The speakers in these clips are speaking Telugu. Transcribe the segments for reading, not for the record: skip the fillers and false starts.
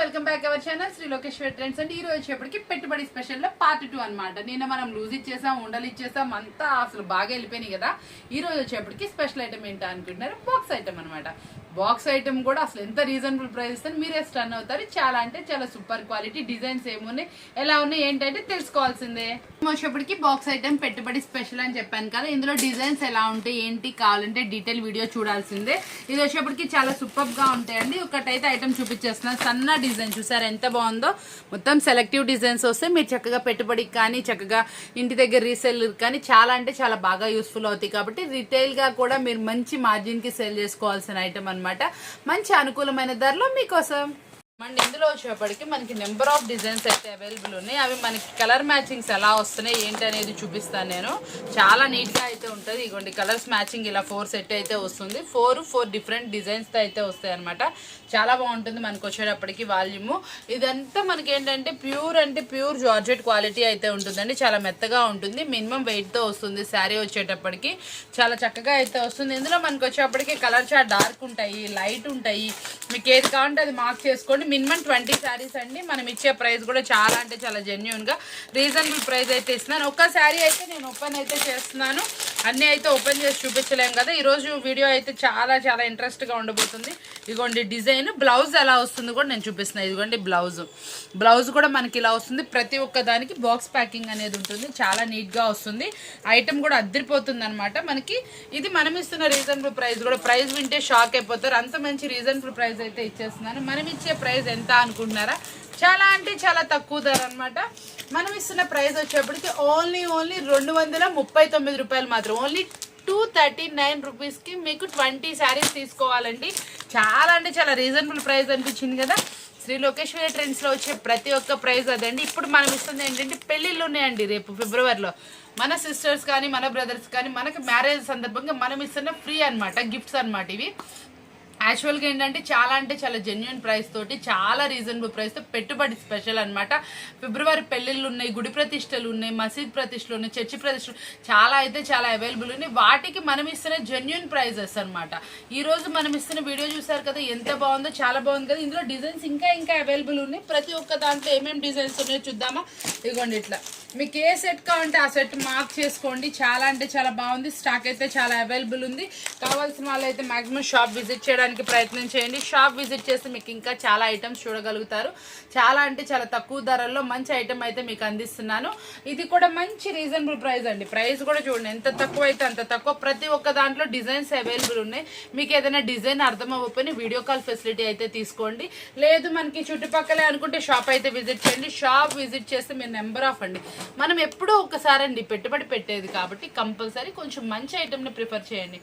Welcome back our channel Shri Lokeshwar trends అండి. ఈ రోజు వచ్చేప్పటికి పెట్టుబడి స్పెషల్ లో పార్ట్ 2 అనమాట. నిన్న మనం లూజ్ ఇచ్చేసాం, ఉండలు ఇచ్చేసాం, అంతా అసలు బాగా వెళ్ళిపోయినాయి కదా. ఈ రోజు వచ్చేప్పటికి స్పెషల్ ఐటమ్ ఏంటో అనుకుంటున్నారు, బాక్స్ ఐటమ్ అనమాట. బాక్స్ ఐటమ్ కూడా అసలు ఎంత రీజనబుల్ ప్రైస్ ఇస్తాను మీరే స్టన్ అవుతారు. చాలా అంటే చాలా సూపర్ క్వాలిటీ, డిజైన్స్ ఏమున్నాయి, ఎలా ఉన్నాయి ఏంటంటే తెలుసుకోవాల్సిందే. వచ్చేప్పటికి బాక్స్ ఐటమ్ పెట్టుబడి స్పెషల్ అని చెప్పాను కదా. ఇందులో డిజైన్స్ ఎలా ఉంటాయి ఏంటి కావాలంటే డీటెయిల్ వీడియో చూడాల్సిందే. ఇది వచ్చేప్పటికి చాలా సూపర్ గా ఉంటాయండి. ఒకటైతే ఐటమ్ చూపించేస్తున్నాను, సన్న డిజైన్ చూసారు ఎంత బాగుందో. మొత్తం సెలెక్టివ్ డిజైన్స్ వస్తే మీరు చక్కగా పెట్టుబడికి కానీ చక్కగా ఇంటి దగ్గర రీసేల్ కానీ చాలా అంటే చాలా బాగా యూస్ఫుల్ అవుతాయి. కాబట్టి రిటైల్ గా కూడా మీరు మంచి మార్జిన్ కి సేల్ చేసుకోవాల్సిన ఐటమ్ అనమాట. మంచి అనుకూలమైన ధరలో మీకోసం అండ్ ఇందులో వచ్చేప్పటికి మనకి నెంబర్ ఆఫ్ డిజైన్స్ అయితే అవైలబుల్ ఉన్నాయి. అవి మనకి కలర్ మ్యాచింగ్స్ ఎలా వస్తున్నాయి ఏంటి అనేది చూపిస్తాను నేను. చాలా నీట్ గా అయితే ఉంటుంది. ఇగోండి కలర్స్ మ్యాచింగ్ ఇలా 4 సెట్ అయితే వస్తుంది. 4 డిఫరెంట్ డిజైన్స్ తో అయితే వస్తాయి అనమాట. చాలా బాగుంటుంది మనకు వచ్చేటప్పటికి వాల్యూమ్. ఇదంతా మనకి ఏంటంటే ప్యూర్ అంటే ప్యూర్ జార్జెట్ క్వాలిటీ అయితే ఉంటుందండి. చాలా మెత్తగా ఉంటుంది. మినిమం వెయిట్ తో వస్తుంది. శారీ వచ్చేటప్పటికి చాలా చక్కగా అయితే వస్తుంది. ఇందులో మనకు వచ్చేటప్పటికి కలర్ చాలా డార్క్ ఉంటాయి, లైట్ ఉంటాయి. మీకు ఏది కావాలంటే అది మార్క్ చేసుకోండి. మినిమం 20 శారీస్ అండి. మనం ఇచ్చే ప్రైస్ కూడా చాలా అంటే చాలా జెన్యూన్ గా రీజనబుల్ ప్రైస్ అయితే ఇస్తున్నాను. ఒక్క శారీ అయితే నేను ఓపెన్ అయితే చేస్తున్నాను. అన్ని అయితే ఓపెన్ చేసి చూపించలేం కదా. ఈ రోజు వీడియో అయితే చాలా చాలా ఇంట్రెస్ట్ గా ఉండబోతుంది. ఇదిగోండి డిజైన్. బ్లౌజ్ ఎలా వస్తుంది కూడా నేను చూపిస్తున్నాను. ఇదిగోండి బ్లౌజ్ కూడా మనకి ఇలా వస్తుంది. ప్రతి ఒక్క దానికి బాక్స్ ప్యాకింగ్ అనేది ఉంటుంది. చాలా నీట్ గా వస్తుంది. ఐటమ్ కూడా అద్దరిపోతుంది అనమాట మనకి. ఇది మనం ఇస్తున్న రీజనబుల్ ప్రైస్ కూడా, ప్రైస్ వింటే షాక్ అయిపోతారు. అంత మంచి రీజనబుల్ ప్రైస్ అయితే ఇచ్చేస్తున్నాను. మనం ఇచ్చే ప్రైస్ ఎంత అనుకుంటున్నారా? చాలా అంటే చాలా తక్కువ ధర అనమాట. మనం ఇస్తున్న ప్రైస్ వచ్చేప్పటికి ఓన్లీ 239 రూపాయలు మాత్రం. ఓన్లీ 239 రూపీస్కి మీకు 20 శారీస్ తీసుకోవాలండి. చాలా అంటే చాలా రీజనబుల్ ప్రైస్ అనిపించింది కదా. శ్రీ లోకేశ్వరి ట్రెండ్స్లో వచ్చే ప్రతి ఒక్క ప్రైస్ అదండి. ఇప్పుడు మనం ఇస్తుంది ఏంటంటే పెళ్ళిళ్ళు ఉన్నాయండి రేపు ఫిబ్రవరిలో. మన సిస్టర్స్ కానీ మన బ్రదర్స్ కానీ మనకి మ్యారేజ్ సందర్భంగా మనం ఇస్తున్న ఫ్రీ అనమాట, గిఫ్ట్స్ అనమాట ఇవి. యాక్చువల్గా ఏంటంటే చాలా అంటే చాలా జెన్యున్ ప్రైస్ తోటి, చాలా రీజనబుల్ ప్రైస్తో పెట్టుబడి స్పెషల్ అనమాట. ఫిబ్రవరి పెళ్ళిళ్ళు ఉన్నాయి, గుడి ప్రతిష్టలు ఉన్నాయి, మసీద్ ప్రతిష్టలు ఉన్నాయి, చర్చి ప్రతిష్టలు చాలా అయితే చాలా అవైలబుల్ ఉన్నాయి. వాటికి మనం ఇస్తున్న జెన్యున్ ప్రైజెస్ అనమాట. ఈ రోజు మనం ఇస్తున్న వీడియో చూసారు కదా, ఎంత బాగుందో, చాలా బాగుంది కదా. ఇందులో డిజైన్స్ ఇంకా అవైలబుల్ ఉన్నాయి. ప్రతి ఒక్క దాంట్లో ఏమేమి డిజైన్స్ ఉన్నాయో చూద్దామా. ఇదిగోండి ఇట్లా మీకు ఏ సెట్ కావాలంటే ఆ సెట్ మార్క్ చేసుకోండి. చాలా అంటే చాలా బాగుంది. స్టాక్ అయితే చాలా అవైలబుల్ ఉంది. కావాల్సిన వాళ్ళు అయితే మాక్సిమం షాప్ విజిట్ చేయడానికి ప్రయత్నం చేయండి. షాప్ విజిట్ చేస్తే మీకు ఇంకా చాలా ఐటమ్స్ చూడగలుగుతారు. చాలా అంటే చాలా తక్కువ ధరల్లో మంచి ఐటమ్ అయితే మీకు అందిస్తున్నాను. ఇది కూడా మంచి రీజనబుల్ ప్రైస్ అండి. ప్రైస్ కూడా చూడండి ఎంత తక్కువ అయితే అంత తక్కువ. ప్రతి ఒక్క దాంట్లో డిజైన్స్ అవైలబుల్ ఉన్నాయి. మీకు ఏదైనా డిజైన్ అర్థం అవ్వకపోయినా వీడియో కాల్ ఫెసిలిటీ అయితే తీసుకోండి. లేదు మనకి చుట్టుపక్కలే అనుకుంటే షాప్ అయితే విజిట్ చేయండి. షాప్ విజిట్ చేస్తే మీరు నెంబర్ ఆఫ్ అండి. మనం ఎప్పుడూ ఒకసారి అండి పెట్టుబడి పెట్టేది కాబట్టి కంపల్సరీ కొంచెం మంచి ఐటమ్ని ప్రిఫర్ చేయండి.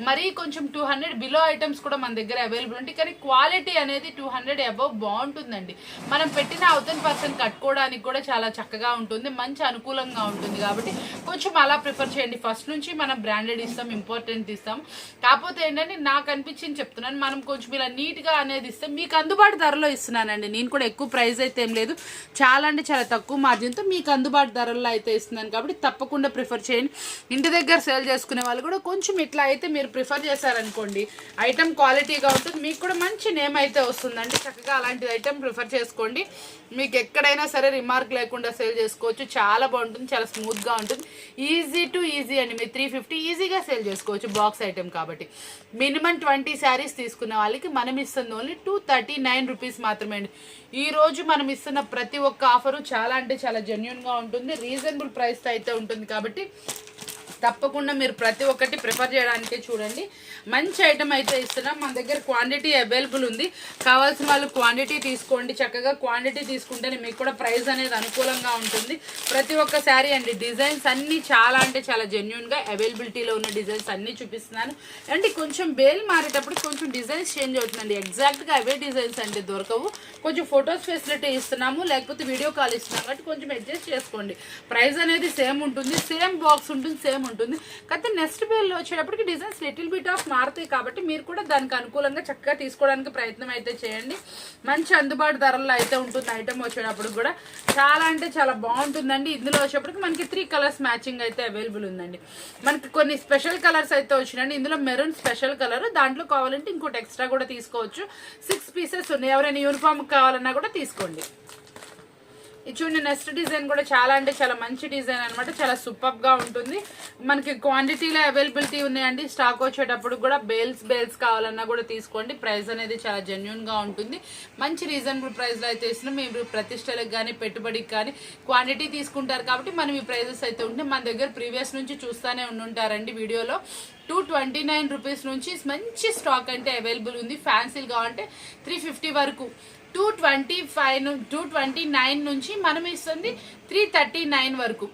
మరీ కొంచెం 200 బిలో ఐటమ్స్ కూడా మన దగ్గర అవైలబుల్ ఉంటాయి. కానీ క్వాలిటీ అనేది 200 అబవ్ బాగుంటుందండి. మనం పెట్టిన అవతల పర్సన్ కట్టుకోవడానికి కూడా చాలా చక్కగా ఉంటుంది, మంచి అనుకూలంగా ఉంటుంది. కాబట్టి కొంచెం అలా ప్రిఫర్ చేయండి. ఫస్ట్ నుంచి మనం బ్రాండెడ్ ఇస్తాం, ఇంపార్టెంట్ ఇస్తాం. కాకపోతే ఏంటంటే నాకు అనిపించింది చెప్తున్నాను, మనం కొంచెం ఇలా నీట్గా అనేది ఇస్తాం. మీకు అందుబాటు ధరలో ఇస్తున్నానండి. నేను కూడా ఎక్కువ ప్రైస్ అయితే ఏం లేదు, చాలా అంటే చాలా తక్కువ మార్జిన్తో మీకు అందుబాటు ధరల్లో అయితే ఇస్తున్నాను. కాబట్టి తప్పకుండా ప్రిఫర్ చేయండి. ఇంటి దగ్గర సేల్ చేసుకునే వాళ్ళు కూడా కొంచెం ఇట్లా అయితే మీరు ప్రిఫర్ చేశారనుకోండి, ఐటమ్ క్వాలిటీగా ఉంటుంది, మీకు కూడా మంచి నేమ్ అయితే వస్తుందండి. చక్కగా అలాంటి ఐటమ్ ప్రిఫర్ చేసుకోండి. మీకు ఎక్కడైనా సరే రిమార్క్ లేకుండా సేల్ చేసుకోవచ్చు. చాలా బాగుంటుంది, చాలా స్మూత్గా ఉంటుంది. ఈజీ టు ఈజీ అండి. మీరు 350 ఈజీగా సేల్ చేసుకోవచ్చు బాక్స్ ఐటమ్ కాబట్టి. మినిమం 20 శారీస్ తీసుకున్న వాళ్ళకి మనం ఇస్తుంది ఓన్లీ 239 రూపీస్ మాత్రమే అండి. ఈ రోజు మనం ఇస్తున్న ప్రతి ఒక్క ఆఫరు చాలా అంటే చాలా జెన్యున్గా ఉంటుంది, రీజనబుల్ ప్రైస్తో అయితే ఉంటుంది. కాబట్టి తప్పకుండా మీరు ప్రతి ఒక్కటి ప్రిఫర్ చేయడానికే చూడండి. మంచి ఐటమ్ అయితే ఇస్తున్నాం. మన దగ్గర క్వాంటిటీ అవైలబుల్ ఉంది. కావాల్సిన వాళ్ళు క్వాంటిటీ తీసుకోండి. చక్కగా క్వాంటిటీ తీసుకుంటేనే మీకు కూడా ప్రైస్ అనేది అనుకూలంగా ఉంటుంది. ప్రతి ఒక్క శారీ అండి డిజైన్స్ అన్నీ చాలా అంటే చాలా జెన్యున్గా అవైలబిలిటీలో ఉన్న డిజైన్స్ అన్నీ చూపిస్తున్నాను. అంటే కొంచెం బేల్ మారేటప్పుడు కొంచెం డిజైన్స్ చేంజ్ అవుతుందండి. ఎగ్జాక్ట్గా అవే డిజైన్స్ అంటే దొరకవు. కొంచెం ఫొటోస్ ఫెసిలిటీ ఇస్తున్నాము, లేకపోతే వీడియో కాల్ ఇస్తున్నాము. కాబట్టి కొంచెం అడ్జస్ట్ చేసుకోండి. ప్రైస్ అనేది సేమ్ ఉంటుంది, సేమ్ బాక్స్ ఉంటుంది, సేమ్ ఉంటుంది. కాకపోతే నెక్స్ట్ పేర్లో వచ్చేటప్పటికి డిజైన్స్ లిటిల్ బిట్ ఆఫ్ మారుతాయి కాబట్టి మీరు కూడా దానికి అనుకూలంగా చక్కగా తీసుకోవడానికి ప్రయత్నం అయితే చేయండి. మంచి అందుబాటు ధరల్లో అయితే ఉంటుంది ఐటమ్ వచ్చేటప్పుడు కూడా. చాలా అంటే చాలా బాగుంటుందండి. ఇందులో వచ్చేటప్పటికి మనకి 3 కలర్స్ మ్యాచింగ్ అయితే అవైలబుల్ ఉందండి. మనకి కొన్ని స్పెషల్ కలర్స్ అయితే వచ్చినాయండి. ఇందులో మెరూన్ స్పెషల్ కలర్, దాంట్లో కావాలంటే ఇంకోటి ఎక్స్ట్రా కూడా తీసుకోవచ్చు. 6 పీసెస్ ఉన్నాయి. ఎవరైనా యూనిఫామ్ కావాలన్నా కూడా తీసుకోండి. ఇది చూడండి, నెక్స్ట్ డిజైన్ కూడా చాలా అంటే చాలా మంచి డిజైన్ అనమాట. చాలా సూపర్ గా ఉంటుంది. మనకి క్వాంటిటీలో అవైలబిలిటీ ఉన్నాయండి. స్టాక్ వచ్చేటప్పుడు కూడా బేల్స్ కావాలన్నా కూడా తీసుకోండి. ప్రైస్ అనేది చాలా జెన్యున్ గా ఉంటుంది. మంచి రీజనబుల్ ప్రైస్ లో అయితే ఇస్తున్నాం. మీరు ప్రతిష్టలకు కానీ పెట్టుబడికి కానీ క్వాంటిటీ తీసుకుంటారు కాబట్టి మనం ఈ ప్రైజెస్ అయితే ఉంటాయి. మన దగ్గర ప్రీవియస్ నుంచి చూస్తూనే ఉండుంటారండి వీడియోలో. 229 రూపీస్ నుంచి మంచి స్టాక్ అంటే అవైలబుల్ ఉంది. ఫ్యాన్సీలు కావాలంటే 350 వరకు, 229 నుంచి మనం ఇస్తుంది 339 వరకు.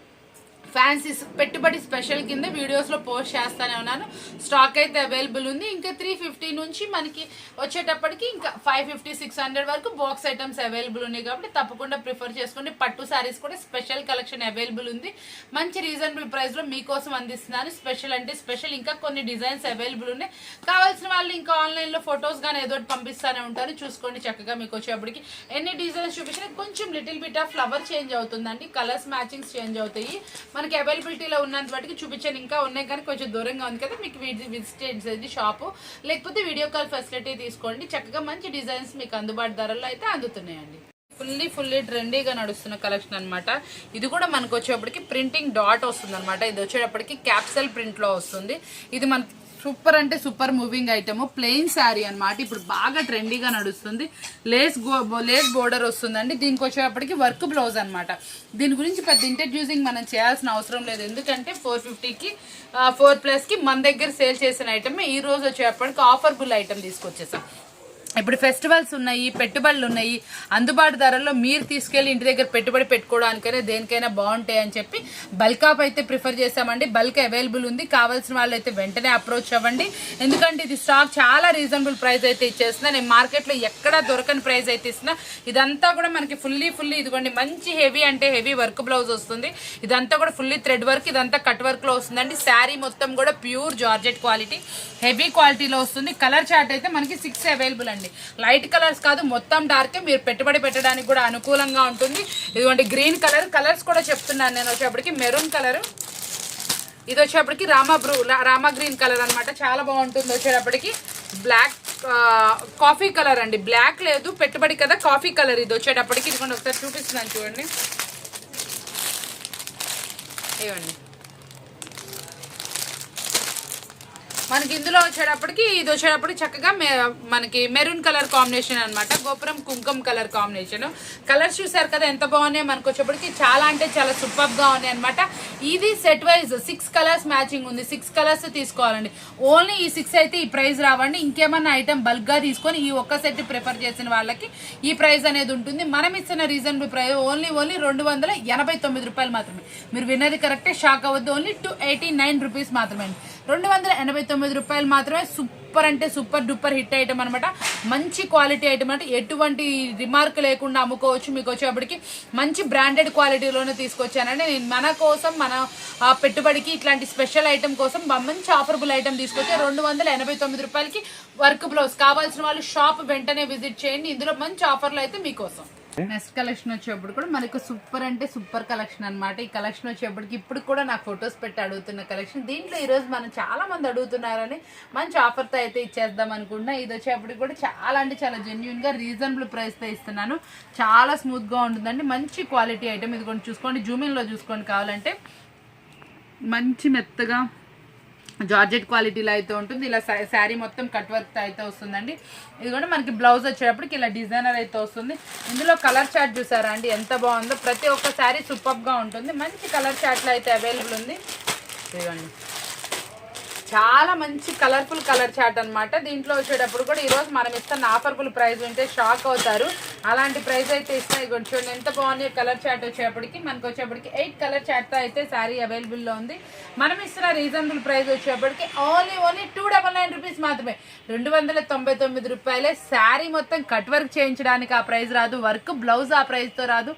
ఫ్యాన్సీ పెట్టుబడి స్పెషల్ కింద వీడియోస్లో పోస్ట్ చేస్తానే ఉన్నాను. స్టాక్ అయితే అవైలబుల్ ఉంది. ఇంకా 350 నుంచి మనకి వచ్చేటప్పటికి ఇంకా 550, 600 వరకు బాక్స్ ఐటమ్స్ అవైలబుల్ ఉన్నాయి కాబట్టి తప్పకుండా ప్రిఫర్ చేసుకోండి. పట్టు శారీస్ కూడా స్పెషల్ కలెక్షన్ అవైలబుల్ ఉంది. మంచి రీజనబుల్ ప్రైస్లో మీకోసం అందిస్తున్నాను. స్పెషల్ అంటే స్పెషల్, ఇంకా కొన్ని డిజైన్స్ అవైలబుల్ ఉన్నాయి. కావాల్సిన వాళ్ళు ఇంకా ఆన్లైన్లో ఫొటోస్ కానీ ఏదో పంపిస్తూనే ఉంటారు. చూసుకోండి చక్కగా. మీకు వచ్చేటప్పటికి ఎన్ని డిజైన్స్ చూపించినా కొంచెం little bit of flower change అవుతుందండి. కలర్స్ మ్యాచింగ్స్ చేంజ్ అవుతాయి. మనకి అవైలబిలిటీలో ఉన్నంత వాటికి చూపించాను. ఇంకా ఉన్నాయి కానీ కొంచెం దూరంగా ఉంది కదా, మీకు విజిట్ చేయండి షాపు, లేకపోతే వీడియో కాల్ ఫెసిలిటీ తీసుకోండి. చక్కగా మంచి డిజైన్స్ మీకు అందుబాటు ధరల్లో అయితే అందుతున్నాయండి. ఫుల్లీ ట్రెండీగా నడుస్తున్న కలెక్షన్ అనమాట. ఇది కూడా మనకు వచ్చేటప్పటికి ప్రింటింగ్ డాట్ వస్తుంది అనమాట. ఇది వచ్చేటప్పటికి క్యాప్సల్ ప్రింట్ లో వస్తుంది. ఇది మనకి సూపర్ అంటే super moving item. Plain sari అనమాట. ఇప్పుడు బాగా ట్రెండీగా నడుస్తుంది. లేస్ బోర్డర్ వస్తుందండి. దీనికి వచ్చేటప్పటికి వర్క్ బ్లౌజ్ అనమాట. దీని గురించి పెద్ద ఇంట్రడ్యూసింగ్ మనం చేయాల్సిన అవసరం లేదు. ఎందుకంటే 450కి 4+ కి మన దగ్గర సేల్ చేసిన ఐటమ్ ఈ రోజు వచ్చేటప్పటికి ఆఫర్బుల్ ఐటమ్ తీసుకొచ్చేసాం. ఇప్పుడు ఫెస్టివల్స్ ఉన్నాయి, పెట్టుబడులు ఉన్నాయి, అందుబాటు ధరల్లో మీరు తీసుకెళ్లి ఇంటి దగ్గర పెట్టుబడి పెట్టుకోవడానికైనా దేనికైనా బాగుంటాయి అని చెప్పి బల్క్ ఆఫ్ అయితే ప్రిఫర్ చేసామండి. బల్క్ అవైలబుల్ ఉంది. కావాల్సిన వాళ్ళు అయితే వెంటనే అప్రోచ్ అవ్వండి. ఎందుకంటే ఇది స్టాక్ చాలా రీజనబుల్ ప్రైస్ అయితే ఇచ్చేస్తున్నా. నేను మార్కెట్లో ఎక్కడా దొరకని ప్రైస్ అయితే ఇస్తున్నా. ఇదంతా కూడా మనకి ఫుల్లీ ఇదిగోండి మంచి హెవీ అంటే హెవీ వర్క్ బ్లౌజ్ వస్తుంది. ఇదంతా కూడా ఫుల్లీ థ్రెడ్ వర్క్, ఇదంతా కట్ వర్క్ లో వస్తుందండి. శారీ మొత్తం కూడా ప్యూర్ జార్జెట్ క్వాలిటీ, హెవీ క్వాలిటీలో వస్తుంది. కలర్ చార్ట్ అయితే మనకి 6 అవైలబుల్ అండి. లైట్ కలర్స్ కాదు, మొత్తం డార్క్. మీరు పెట్టుబడి పెట్టడానికి కూడా అనుకూలంగా ఉంటుంది. ఇదిగోండి గ్రీన్ కలర్. కలర్స్ కూడా చెప్తున్నాను నేను. వచ్చేప్పటికి మెరూన్ కలర్, ఇది వచ్చేప్పటికి రామా గ్రీన్ కలర్ అనమాట. చాలా బాగుంటుంది. వచ్చేటప్పటికి బ్లాక్ కాఫీ కలర్ అండి. బ్లాక్ లేదు, పెట్టుబడి కదా, కాఫీ కలర్. ఇది వచ్చేటప్పటికి ఇదిగోండి ఒకసారి చూపిస్తున్నాను చూడండి. ఇవ్వండి మనకి ఇందులో వచ్చేటప్పటికి ఇది వచ్చేటప్పటికి చక్కగా మనకి మెరూన్ కలర్ కాంబినేషన్ అనమాట. గోపురం కుంకుమ కలర్ కాంబినేషన్. కలర్స్ చూసారు కదా ఎంత బాగున్నాయి. మనకు వచ్చేప్పటికి చాలా అంటే చాలా సూపర్ గా ఉన్నాయి అనమాట. ఇది సెట్ వైజ్ 6 కలర్స్ మ్యాచింగ్ ఉంది. 6 కలర్స్ తీసుకోవాలండి. ఓన్లీ ఈ 6 అయితే ఈ ప్రైస్ రావండి. ఇంకేమన్నా ఐటమ్ బల్క్ గా తీసుకొని ఈ ఒక్క సెట్ ప్రిఫర్ చేసిన వాళ్ళకి ఈ ప్రైస్ అనేది ఉంటుంది. మనం ఇస్తున్న రీజనబుల్ ప్రైస్ ఓన్లీ 289 రూపాయలు మాత్రమే. మీరు విన్నది కరెక్టే, షాక్ అవ్వద్దు. ఓన్లీ 289 రూపీస్ మాత్రమే. 289 రూపాయలు మాత్రమే. సూపర్ అంటే సూపర్ డూపర్ హిట్ ఐటమ్ అనమాట. మంచి క్వాలిటీ ఐటమ్ అంటే ఎటువంటి రిమార్క్ లేకుండా అమ్ముకోవచ్చు. మీకు వచ్చేప్పటికి మంచి బ్రాండెడ్ క్వాలిటీలోనే తీసుకొచ్చానండి నేను. మన కోసం మన పెట్టుబడికి ఇట్లాంటి స్పెషల్ ఐటమ్ కోసం మంచి ఆఫర్బుల్ ఐటమ్ తీసుకొచ్చి 289 రూపాయలకి వర్క్ బ్లౌజ్. కావాల్సిన వాళ్ళు షాప్ వెంటనే విజిట్ చేయండి. ఇందులో మంచి ఆఫర్లు అయితే మీకోసం. నెక్స్ట్ కలెక్షన్ వచ్చేప్పుడు కూడా మనకు సూపర్ అంటే సూపర్ కలెక్షన్ అనమాట. ఈ కలెక్షన్ వచ్చేప్పటికి ఇప్పుడు కూడా నాకు ఫొటోస్ పెట్టి అడుగుతున్న కలెక్షన్. దీంట్లో ఈరోజు మనం చాలా మంది అడుగుతున్నారని మంచి ఆఫర్తో అయితే ఇచ్చేద్దాం అనుకుంటున్నా. ఇది వచ్చేప్పటికి కూడా చాలా అంటే చాలా జెన్యున్ గా రీజనబుల్ ప్రైస్ తో ఇస్తున్నాను. చాలా స్మూత్ గా ఉంటుందండి. మంచి క్వాలిటీ ఐటమ్. ఇది కూడా చూసుకోండి, జూమింగ్ లో చూసుకోండి. కావాలంటే మంచి మెత్తగా జార్జెట్ క్వాలిటీలో అయితే ఉంటుంది. ఇలా శారీ మొత్తం కట్ వర్క్ అయితే వస్తుందండి. ఇది కూడా మనకి బ్లౌజ్ వచ్చేటప్పటికి ఇలా డిజైనర్ అయితే వస్తుంది. ఇందులో కలర్ చార్ట్ చూసారా అండి ఎంత బాగుందో. ప్రతి ఒక్క శారీ సూపర్ గా ఉంటుంది. మంచి కలర్ చార్ట్లో అయితే అవైలబుల్ ఉంది. ఇదిగోండి చాలా మంచి కలర్ఫుల్ కలర్ చార్ట్ అనమాట. దీంట్లో వచ్చేటప్పుడు కూడా ఈరోజు మనం ఇస్తున్న ఆఫర్ఫుల్ ప్రైస్ ఉంటే షాక్ అవుతారు. అలాంటి ప్రైస్ అయితే ఇస్తాయి. చూడండి ఎంత బాగుంది. కలర్ చార్ట్ వచ్చేప్పటికి మనకు వచ్చేప్పటికి 8 కలర్ చార్ట్తో అయితే శారీ అవైలబుల్లో ఉంది. మనం ఇస్తున్న రీజనబుల్ ప్రైస్ వచ్చేప్పటికి ఓన్లీ 299 రూపీస్ మాత్రమే. 299 రూపాయలే. శారీ మొత్తం కట్ వర్క్ చేయించడానికి ఆ ప్రైస్ రాదు, వర్క్ బ్లౌజ్ ఆ ప్రైస్తో రాదు.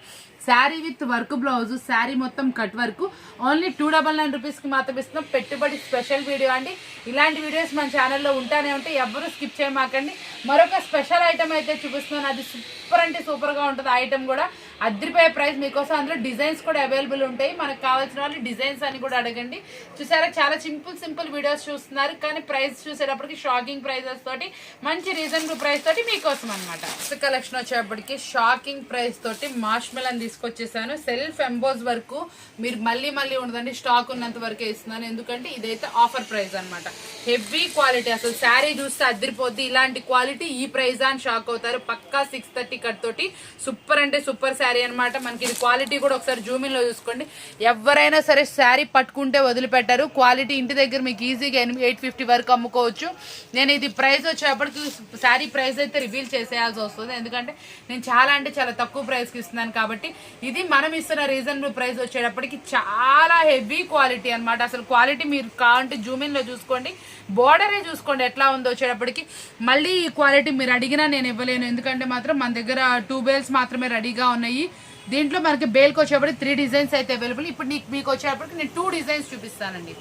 Sari with work blouse, sari మొత్తం కట్ వర్క్ ఓన్లీ 299 రూపీస్కి మాత్రం ఇస్తున్నాం. పెట్టుబడి స్పెషల్ వీడియో అండి. ఇలాంటి వీడియోస్ మన ఛానల్లో ఉంటానే ఉంటాయి, ఎవరు స్కిప్ చేయమాకండి. మరొక స్పెషల్ ఐటమ్ అయితే చూపిస్తున్నాను. అది సూపర్ అంటే సూపర్గా ఉంటుంది. ఐటమ్ కూడా అదిరిపోయే ప్రైస్ మీకోసం. అందులో డిజైన్స్ కూడా అవైలబుల్ ఉంటాయి. మనకు కావాల్సిన వాళ్ళు డిజైన్స్ అని కూడా అడగండి. చూసారా, చాలా సింపుల్ వీడియోస్ చూస్తున్నారు, కానీ ప్రైస్ చూసేటప్పటికి షాకింగ్ ప్రైజెస్ తోటి, మంచి రీజనబుల్ ప్రైస్ తోటి మీకోసం అనమాట. కలెక్షన్ వచ్చేటప్పటికి షాకింగ్ ప్రైస్ తోటి మార్ష్మెలన్ తీసుకొచ్చేసాను. సెల్ఫ్ ఎంబోజ్ వరకు మీరు మళ్ళీ ఉండదండి, స్టాక్ ఉన్నంత వరకే ఇస్తున్నాను. ఎందుకంటే ఇదైతే ఆఫర్ ప్రైస్ అనమాట. హెవీ క్వాలిటీ, అసలు శారీ చూస్తే అదిరిపోద్ది. ఇలాంటి క్వాలిటీ ఈ ప్రైస్ అని షాక్ అవుతారు. పక్కా 630 కట్ తోటి సూపర్ అంటే సూపర్ శారీ అనమాట. మనకి ఇది క్వాలిటీ కూడా ఒకసారి జూమిన్ లో చూసుకోండి. ఎవరైనా సరే శారీ పట్టుకుంటే వదిలిపెట్టారు. క్వాలిటీ ఇంటి దగ్గర మీకు ఈజీగా 850 వరకు అమ్ముకోవచ్చు. నేను ఇది ప్రైస్ వచ్చేప్పటికి శారీ ప్రైస్ అయితే రివీల్ చేసేయాల్సి వస్తుంది, ఎందుకంటే నేను చాలా అంటే చాలా తక్కువ ప్రైస్కి ఇస్తున్నాను కాబట్టి. ఇది మనం ఇస్తున్న రీజనబుల్ ప్రైస్ వచ్చేటప్పటికి చాలా హెవీ క్వాలిటీ అనమాట. అసలు క్వాలిటీ మీరు కావాలంటే జూమిన్ లో చూసుకోండి, బోర్డరే చూసుకోండి ఎట్లా ఉందో వచ్చేటప్పటికి. మళ్ళీ ఈ క్వాలిటీ మీరు అడిగినా నేను ఇవ్వలేను, ఎందుకంటే మాత్రం మన దగ్గర 2 బేల్స్ మాత్రమే రెడీగా ఉన్నాయి. దీంట్లో మనకి బేల్కి వచ్చేప్పటికి 3 డిజైన్స్ అయితే అవైలబుల్. ఇప్పుడు మీకు వచ్చేటప్పటికి నేను 2 డిజైన్స్ చూపిస్తానండి.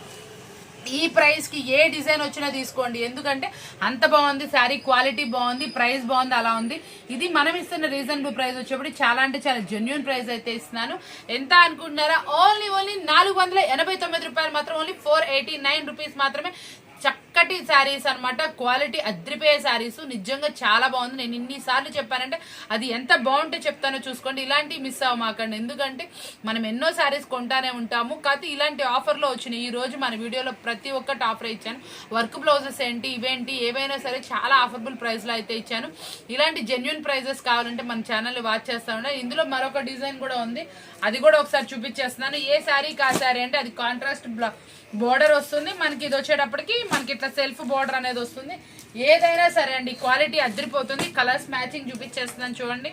ఈ ప్రైస్కి ఏ డిజైన్ వచ్చినా తీసుకోండి, ఎందుకంటే అంత బాగుంది శారీ, క్వాలిటీ బాగుంది, ప్రైస్ బాగుంది, అలా ఉంది. ఇది మనం ఇస్తున్న రీజనబుల్ ప్రైస్ వచ్చేప్పుడు చాలా అంటే చాలా జెన్యూన్ ప్రైస్ అయితే ఇస్తున్నాను. ఎంత అనుకుంటున్నారా? ఓన్లీ 489 రూపాయలు మాత్రం. ఓన్లీ 489 రూపీస్ మాత్రమే. చక్కటి శారీస్ అనమాట. క్వాలిటీ అద్రిపోయే శారీస్, నిజంగా చాలా బాగుంది. నేను ఇన్నిసార్లు చెప్పానంటే అది ఎంత బాగుంటే చెప్తానో చూసుకోండి. ఇలాంటివి మిస్ అవ్వమాకండి, ఎందుకంటే మనం ఎన్నో శారీస్ కొంటానే ఉంటాము. కాకపోతే ఇలాంటి ఆఫర్లో వచ్చినాయి. ఈ రోజు మన వీడియోలో ప్రతి ఒక్కటి ఆఫర్ ఇచ్చాను. వర్క్ బ్లౌజెస్ ఏంటి, ఇవేంటి, ఏవైనా సరే చాలా ఆఫర్బుల్ ప్రైస్లో అయితే ఇచ్చాను. ఇలాంటి జెన్యూన్ ప్రైజెస్ కావాలంటే మన ఛానల్ వాచ్ చేస్తా ఉండే. ఇందులో మరొక డిజైన్ కూడా ఉంది, అది కూడా ఒకసారి చూపించేస్తున్నాను. ఏ శారీకి ఆ శారీ అంటే అది కాంట్రాస్ట్ బోర్డర్ వస్తుంది. మనకి ఇది వచ్చేటప్పటికి మనకి ఇట్లా సెల్ఫ్ బోర్డర్ అనేది వస్తుంది. ఏదైనా సరే అండి, క్వాలిటీ అదిరిపోతుంది. కలర్స్ మ్యాచింగ్ చూపించేస్తున్నాను చూడండి.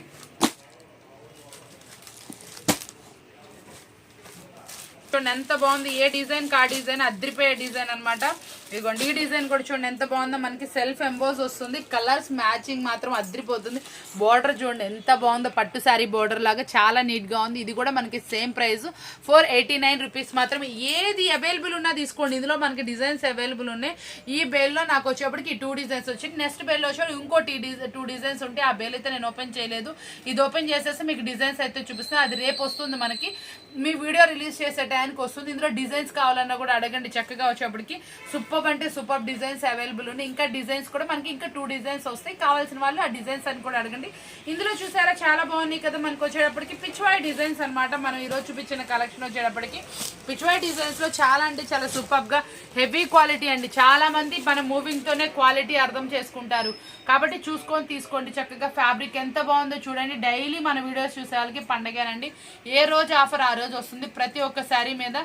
చూడండి ఎంత బాగుంది. ఏ డిజైన్ కా డిజైన్ అదిరిపోయే డిజైన్ అనమాట. ఇదిగోండి ఈ డిజైన్ కూడా చూడండి ఎంత బాగుందో. మనకి సెల్ఫ్ ఎంబోస్ వస్తుంది. కలర్స్ మ్యాచింగ్ మాత్రం అదిరిపోతుంది. బోర్డర్ చూడండి ఎంత బాగుందో, పట్టు శారీ బోర్డర్ లాగా చాలా నీట్ గా ఉంది. ఇది కూడా మనకి సేమ్ ప్రైస్ 489 రూపీస్ మాత్రమే. ఏది అవైలబుల్ ఉన్నా తీసుకోండి. ఇందులో మనకి డిజైన్స్ అవైలబుల్ ఉన్నాయి. ఈ బేల్లో నాకు వచ్చేప్పటికి 2 డిజైన్స్ వచ్చి, నెక్స్ట్ బేల్లో వచ్చి ఇంకోటి 2 డిజైన్స్ ఉంటే ఆ బేల్ అయితే నేను ఓపెన్ చేయలేదు. ఇది ఓపెన్ చేసేస్తే మీకు డిజైన్స్ అయితే చూపిస్తాను. అది రేపు వస్తుంది, మనకి మీ వీడియో రిలీజ్ చేసే టైంకి వస్తుంది. ఇందులో డిజైన్స్ కావాలన్నా కూడా అడగండి. చక్కగా వచ్చేప్పటికి సూపర్ అంటే సూపర్ డిజైన్స్ అవైలబుల్ ఉన్నాయి. ఇంకా డిజైన్స్ కూడా మనకి ఇంకా 2 డిజైన్స్ వస్తాయి. కావాల్సిన వాళ్ళు ఆ డిజైన్స్ అని కూడా అడగండి. ఇందులో చూసారా చాలా బాగున్నాయి కదా. మనకు వచ్చేటప్పటికి పిచ్వాయ్ డిజైన్స్ అనమాట. మనం ఈరోజు చూపించిన కలెక్షన్ వచ్చేటప్పటికి పిచ్వాయ్ డిజైన్స్ లో చాలా అంటే చాలా సూపర్ గా హెవీ క్వాలిటీ అండి. చాలా మంది మన మూవింగ్ తోనే క్వాలిటీ అర్థం చేసుకుంటారు, కాబట్టి చూసుకొని తీసుకోండి. చక్కగా ఫ్యాబ్రిక్ ఎంత బాగుందో చూడండి. డైలీ మన వీడియోస్ చూసే వాళ్ళకి పండగేనండి. ఏ రోజు ఆఫర్ ఆ రోజు వస్తుంది ప్రతి ఒక్క శారీ మీద.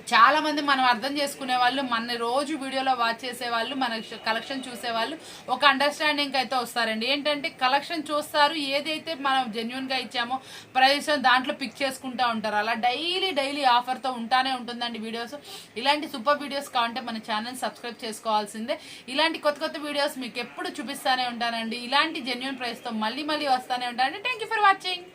చాలా మంది మనం అర్థం చేసుకునే వాళ్ళు, మన రోజు వీడియోలో వాచ్ చేసే వాళ్ళు, మన కలెక్షన్ చూసేవాళ్ళు ఒక అండర్స్టాండింగ్ అయితే వస్తారండి. ఏంటంటే కలెక్షన్ చూస్తారు, ఏదైతే మనం జెన్యున్ గా ఇచ్చామో ప్రైస్ దాంట్లో పిక్ చేసుకుంటా ఉంటారు. అలా డైలీ ఆఫర్తో ఉంటానే ఉంటుందండి వీడియోస్. ఇలాంటి సూపర్ వీడియోస్ కావాలంటే మన ఛానల్ సబ్స్క్రైబ్ చేసుకోవాల్సిందే. ఇలాంటి కొత్త వీడియోస్ మీకు ఎప్పుడు చూపిస్తానే ఉంటానండి. ఇలాంటి జెన్యున్ ప్రైస్తో మళ్ళీ వస్తానే ఉంటానండి. Thank you for watching.